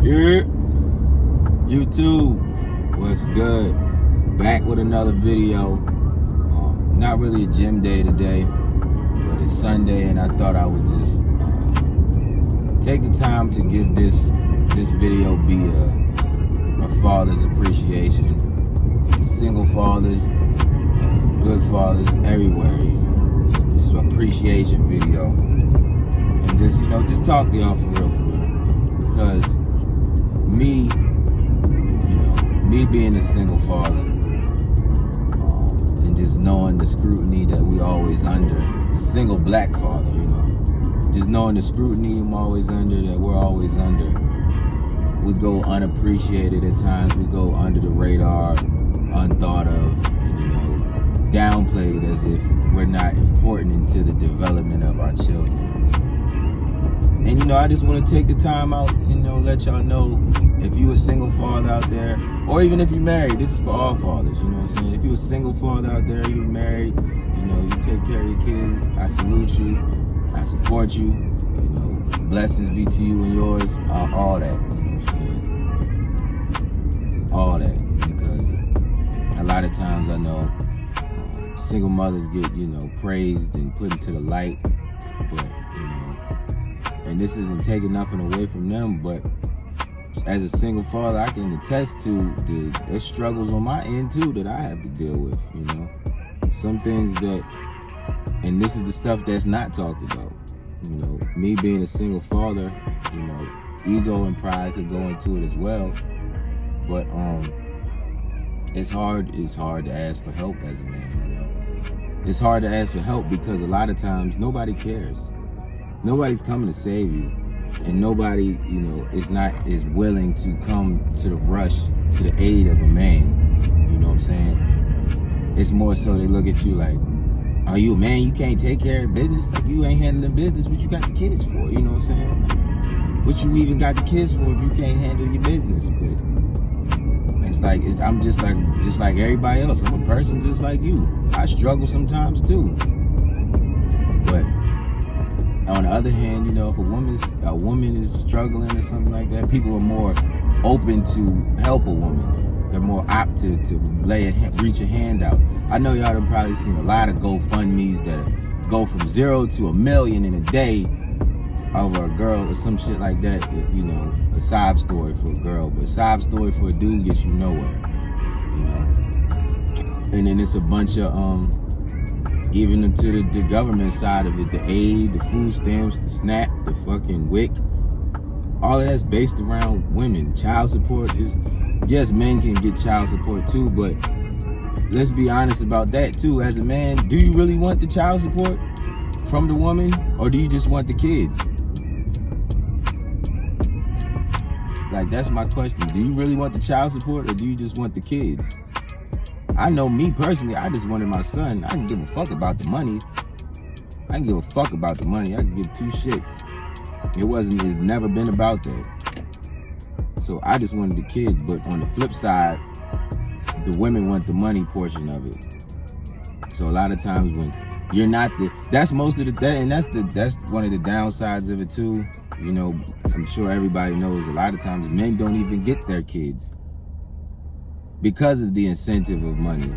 Yeah, YouTube, what's good? Back with another video. Not really a gym day today, but it's Sunday, and I thought I would just take the time to give this video be a father's appreciation. Single fathers, good fathers everywhere. You know, just an appreciation video, and just talk to y'all for real, because me being a single father, and just knowing the scrutiny that we always under, a single black father, just knowing the scrutiny I'm always under, that we're always under. We go unappreciated at times. We go under the radar, unthought of, and downplayed as if we're not important into the development of our children. And I just want to take the time out, let y'all know, if you a single father out there, or even if you're married, this is for all fathers, you know what I'm saying? If you're a single father out there, you're married, you take care of your kids, I salute you, I support you, blessings be to you and yours, all that, you know what I'm saying? All that, because a lot of times I know single mothers get, praised and put into the light, but, and this isn't taking nothing away from them, but as a single father, I can attest to there's struggles on my end too that I have to deal with, some things that, and this is the stuff that's not talked about, me being a single father, ego and pride could go into it as well, but it's hard to ask for help as a man, It's hard to ask for help because a lot of times nobody cares. Nobody's coming to save you, and nobody, is willing to come to the rush, to the aid of a man. You know what I'm saying? It's more so they look at you like, are you a man? You can't take care of business? Like, you ain't handling business. What you got the kids for? You know what I'm saying? Like, what you even got the kids for if you can't handle your business? But it's like, I'm just like everybody else. I'm a person just like you. I struggle sometimes too. But on the other hand, if a woman is struggling or something like that, people are more open to help a woman. They're more apt to reach a hand out. I know y'all have probably seen a lot of GoFundMe's that go from 0 to $1 million in a day over a girl or some shit like that. If a sob story for a girl, but a sob story for a dude gets you nowhere. And then it's a bunch of even into the government side of it, the aid, the food stamps, the SNAP, the fucking WIC, all of that's based around women. Child support is, yes, men can get child support too, but let's be honest about that too. As a man, do you really want the child support from the woman, or do you just want the kids? Like, that's my question. Do you really want the child support, or do you just want the kids? I know me personally, I just wanted my son. I can give a fuck about the money. I can give a fuck about the money. I can give two shits. It's never been about that. So I just wanted the kids, but on the flip side, the women want the money portion of it. So a lot of times when you're not that's most of and that's one of the downsides of it too. I'm sure everybody knows a lot of times men don't even get their kids because of the incentive of money.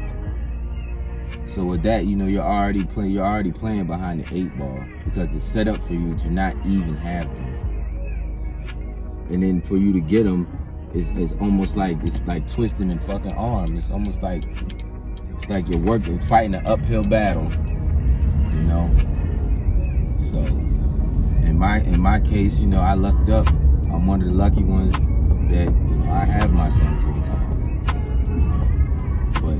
So with that, you're already playing behind the 8 ball, because it's set up for you to not even have them. And then for you to get them, it's almost like, it's like twisting a fucking arm. It's almost like, you're fighting an uphill battle, So in my case, I lucked up. I'm one of the lucky ones that, I have my son full time. But,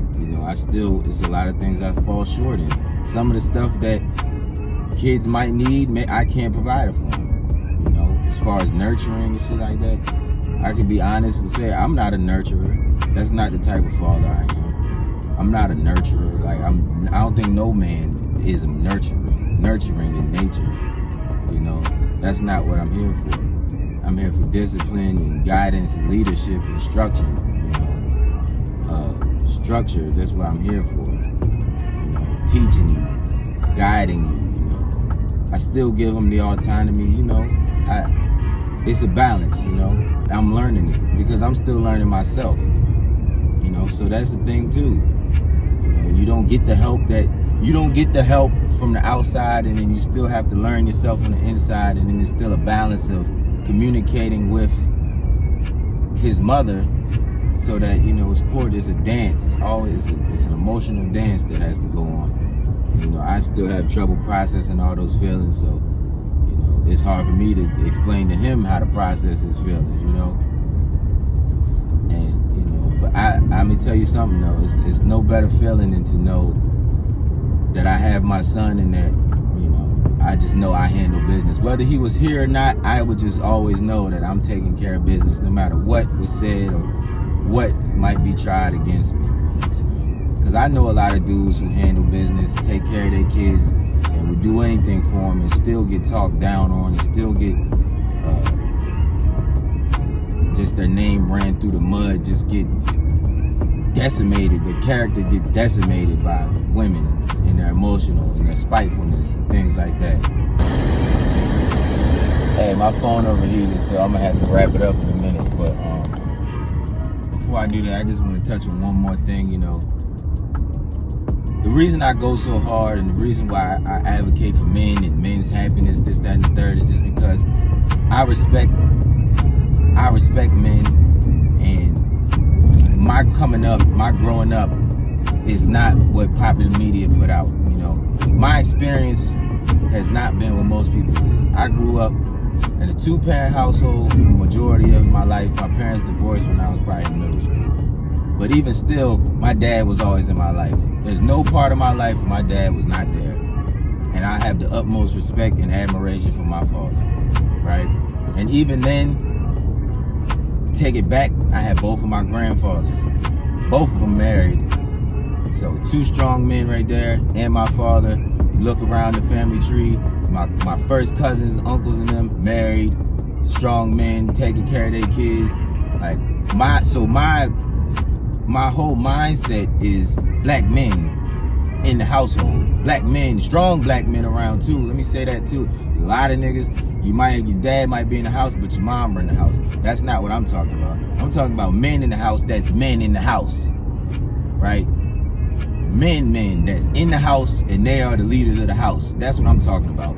it's a lot of things I fall short in. Some of the stuff that kids might need, I can't provide it for them. As far as nurturing and shit like that, I can be honest and say I'm not a nurturer. That's not the type of father I am. I'm not a nurturer. Like, I don't think no man is a nurturing in nature. That's not what I'm here for. I'm here for discipline and guidance and leadership, instruction, structure. That's what I'm here for. Teaching you, guiding you. I still give them the autonomy. it's a balance, you know. I'm learning it because I'm still learning myself, you know. So that's the thing too. You know, you don't get the help from the outside, and then you still have to learn yourself on the inside, and then there's still a balance of communicating with his mother, so that, you know, it's core. There's a dance. It's always it's an emotional dance that has to go on. And, you know, I still have trouble processing all those feelings, so, you know, it's hard for me to explain to him how to process his feelings, you know. And, you know, but I'm gonna tell you something though. It's no better feeling than to know that I have my son, and that, you know, I just know I handle business. Whether he was here or not, I would just always know that I'm taking care of business, no matter what was said or what might be tried against me. Because I know a lot of dudes who handle business, take care of their kids, and would do anything for them, and still get talked down on, and still get just their name ran through the mud, just get decimated. Their character get decimated by women, and their emotional and their spitefulness and things like that. Hey, my phone overheated, so I'm gonna have to wrap it up in a minute. But before I do that, I just want to touch on one more thing. You know, the reason I go so hard, and the reason why I advocate for men and men's happiness, this, that, and the third, is just because I respect men, and my coming up, my growing up is not what popular media put out. You know, my experience has not been what most people's is. I grew up in a 2-parent household for the majority of my life. My parents divorced when I was probably in middle school. But even still, my dad was always in my life. There's no part of my life where my dad was not there. And I have the utmost respect and admiration for my father, right? And even then, take it back, I had both of my grandfathers, both of them married. So 2 strong men right there, and my father. You look around the family tree, my first cousins, uncles, and them married, strong men, taking care of their kids. Like my whole mindset is black men in the household, black men, strong black men around too. Let me say that too. There's a lot of niggas. Your dad might be in the house, but your mom in the house. That's not what I'm talking about. I'm talking about men in the house. That's men in the house, right? Men that's in the house, and they are the leaders of the house. That's what I'm talking about.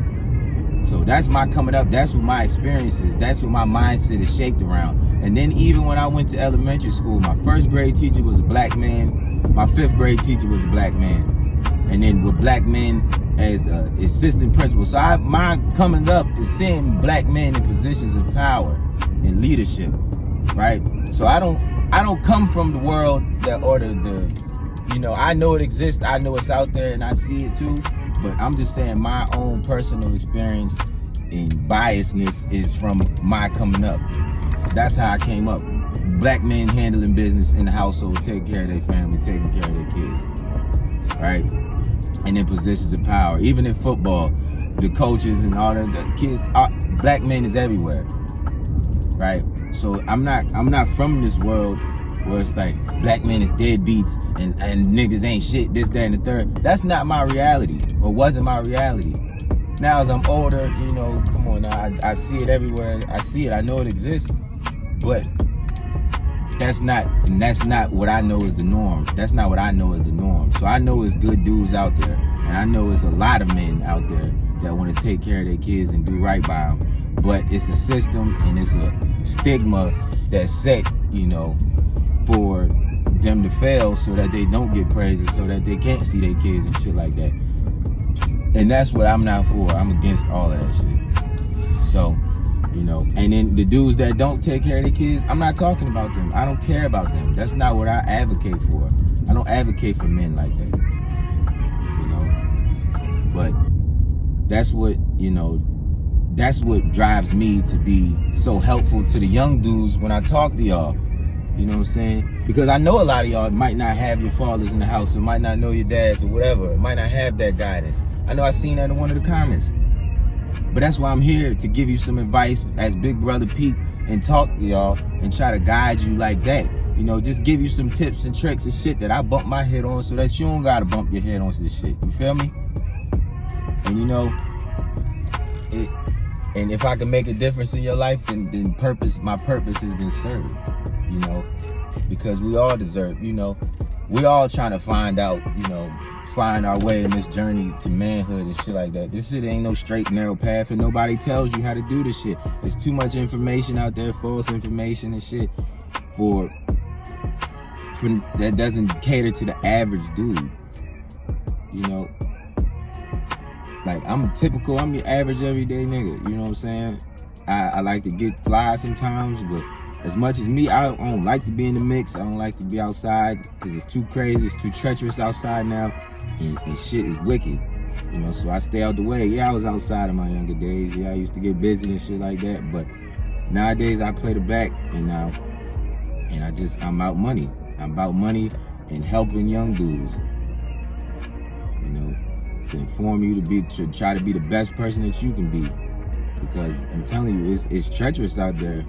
So that's my coming up. That's what my experience is. That's what my mindset is shaped around. And then even when I went to elementary school, my 1st grade teacher was a black man. My 5th grade teacher was a black man. And then with black men as assistant principal. So my coming up is seeing black men in positions of power and leadership, right? So I don't come from the world that you know, I know it exists, I know it's out there, and I see it too. But I'm just saying my own personal experience and biasness is from my coming up. That's how I came up. Black men handling business in the household, taking care of their family, taking care of their kids, right? And in positions of power. Even in football, the coaches and all the kids, black men is everywhere, right? So I'm not from this world where it's like black men is deadbeats and niggas ain't shit, this, that, and the third. That's not my reality, or wasn't my reality. Now as I'm older, you know, come on now, I see it everywhere. I see it, I know it exists, but that's not what I know is the norm. That's not what I know is the norm. So I know it's good dudes out there, and I know it's a lot of men out there that want to take care of their kids and do right by them. But it's a system and it's a stigma that's set, you know, for them to fail, so that they don't get praises, so that they can't see their kids and shit like that. And that's what I'm not for. I'm against all of that shit. So, you know, and then the dudes that don't take care of their kids, I'm not talking about them. I don't care about them. That's not what I advocate for. I don't advocate for men like that, you know. But that's what, you know, that's what drives me to be so helpful to the young dudes when I talk to y'all. You know what I'm saying? Because I know a lot of y'all might not have your fathers in the house, or might not know your dads, or whatever. It might not have that guidance. I know I seen that in one of the comments. But that's why I'm here, to give you some advice as Big Brother Pete, and talk to y'all and try to guide you like that. You know, just give you some tips and tricks and shit that I bump my head on, so that you don't gotta bump your head on this shit. You feel me? And you know, And if I can make a difference in your life, then my purpose has been served, you know, because we all deserve, you know, we all trying to find out, you know, find our way in this journey to manhood and shit like that. This shit ain't no straight, narrow path, and nobody tells you how to do this shit. There's too much information out there, false information and shit, for that doesn't cater to the average dude, you know. Like, I'm your average everyday nigga, you know what I'm saying? I like to get fly sometimes, but as much as me, I don't like to be in the mix. I don't like to be outside because it's too crazy, it's too treacherous outside now, and shit is wicked, you know, so I stay out the way. Yeah, I was outside in my younger days. Yeah, I used to get busy and shit like that, but nowadays I play the back, and I'm out money. I'm about money and helping young dudes, you know, to inform you to try to be the best person that you can be, because I'm telling you, it's treacherous out there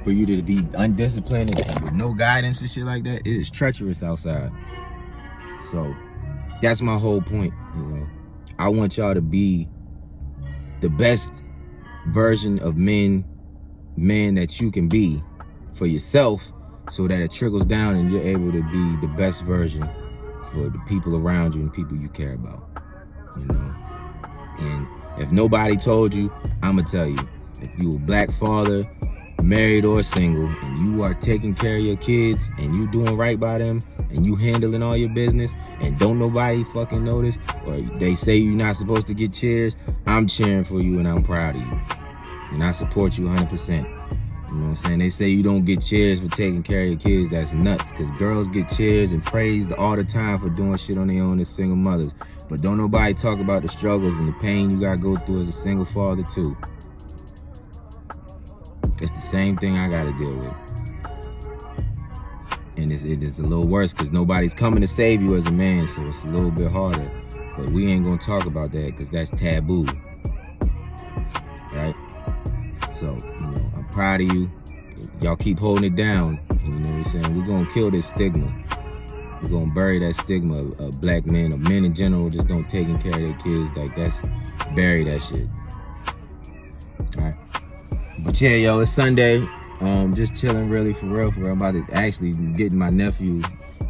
for you to be undisciplined and with no guidance and shit like that. It is treacherous outside. So that's my whole point, you know. I want y'all to be the best version of man that you can be for yourself, so that it trickles down and you're able to be the best version for the people around you and people you care about, you know. And if nobody told you, I'ma tell you. If you a black father, married or single, and you are taking care of your kids and you doing right by them and you handling all your business and don't nobody fucking notice, or they say you're not supposed to get cheers, I'm cheering for you and I'm proud of you. And I support you 100%. You know what I'm saying? They say you don't get cheers for taking care of your kids. That's nuts, because girls get cheers and praised all the time for doing shit on their own as single mothers. But don't nobody talk about the struggles and the pain you gotta go through as a single father too. It's the same thing I gotta deal with. And it is a little worse because nobody's coming to save you as a man, so it's a little bit harder. But we ain't gonna talk about that because that's taboo. Right? So, you know, I'm proud of you. Y'all keep holding it down. You know what I'm saying? We're gonna kill this stigma. We're gonna bury that stigma of black men, or men in general, just don't taking care of their kids. Like, that's, bury that shit. Alright. But yeah, yo, it's Sunday. Just chilling, really, for real. I'm about to actually get my nephew.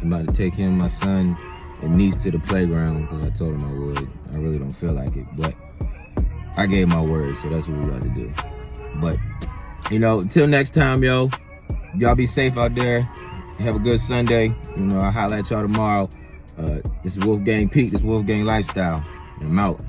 I'm about to take him, my son, and niece to the playground because I told him I would. I really don't feel like it, but I gave my word, so that's what we got to do. But, you know, until next time, yo, y'all be safe out there. Have a good Sunday. You know, I'll holler at y'all tomorrow. This is Wolfgang Pete. This is Wolfgang Lifestyle. I'm out.